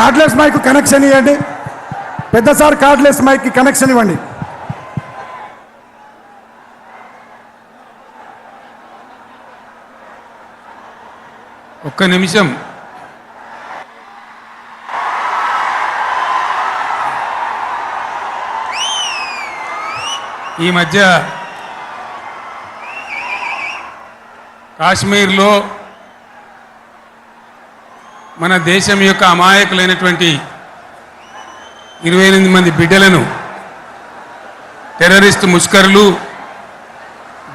Cardless mic connection ఇవ్వండి. పెద్ద sir cardless mic connection ఇవ్వండి. ఒక్క నిమిషం. ఈ మధ్య కాశ్మీర్లో మన దేశం యొక్క అమాయకులైనటువంటి 28 మంది బిడ్డలను టెర్రరిస్ట్ ముష్కరులు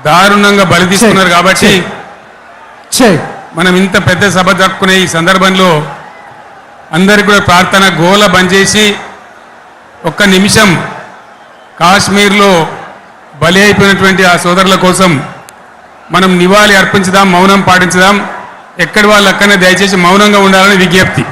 దారుణంగా బలి తీసుకున్నారు. కాబట్టి మనం ఇంత పెద్ద సభ జరుపుకునే ఈ సందర్భంలో అందరికీ కూడా ప్రార్థన గోల బంద్ చేసి ఒక్క నిమిషం కాశ్మీర్లో బలి అయిపోయినటువంటి ఆ సోదరుల కోసం మనం నివాళి అర్పించుదాం, మౌనం పాటించుదాం. ఎక్కడి వాళ్ళు అక్కడనే దయచేసి మౌనంగా ఉండాలని విజ్ఞప్తి.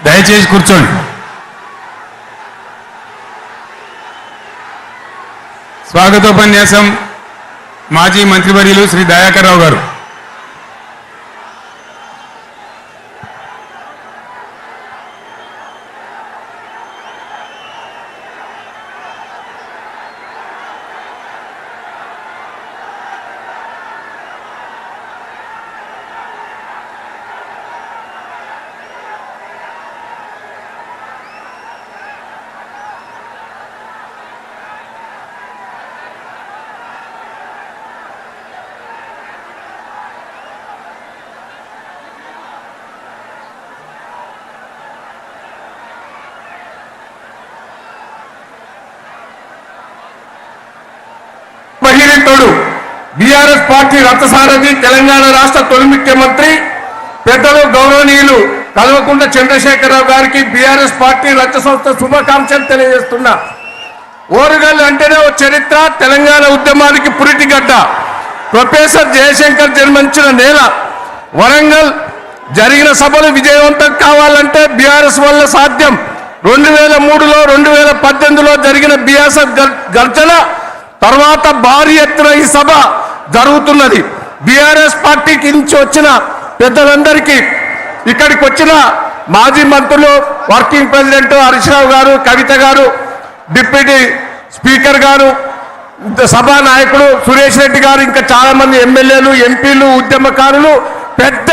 దయచేసి కూర్చోండి. స్వాగతోపన్యాసం మాజీ మంత్రివర్యులు శ్రీ దయాకర్ రావు గారు. మహిళతోడు బీఆర్ఎస్ పార్టీ రథసారథి తెలంగాణ రాష్ట్ర తొలి ముఖ్యమంత్రి పెద్దలు గౌరవనీయులు కల్వకుంట్ల చంద్రశేఖరరావు గారికి బీఆర్ఎస్ పార్టీ రథ సంస్థ శుభాకాంక్షలు తెలియజేస్తున్నా. ఓరుగల్ అంటేనే ఓ చరిత్ర, తెలంగాణ ఉద్యమానికి పురిటిగడ్డ. ప్రొఫెసర్ జయశంకర్ జన్మించిన నేల వరంగల్. జరిగిన సభలు విజయవంతం కావాలంటే బీఆర్ఎస్ వల్ల సాధ్యం. 2003లో 2018లో జరిగిన బీఆర్ఎస్ గర్జన తర్వాత భారీ ఎత్తున ఈ సభ జరుగుతున్నది. బీఆర్ఎస్ పార్టీకి నుంచి వచ్చిన పెద్దలందరికీ, ఇక్కడికి వచ్చిన మాజీ మంత్రులు, వర్కింగ్ ప్రెసిడెంట్ హరీష్ రావు గారు, కవిత గారు, డిప్యూటీ స్పీకర్ గారు, సభా నాయకుడు సురేష్ రెడ్డి గారు, ఇంకా చాలా మంది ఎమ్మెల్యేలు, ఎంపీలు, ఉద్యమకారులు, పెద్ద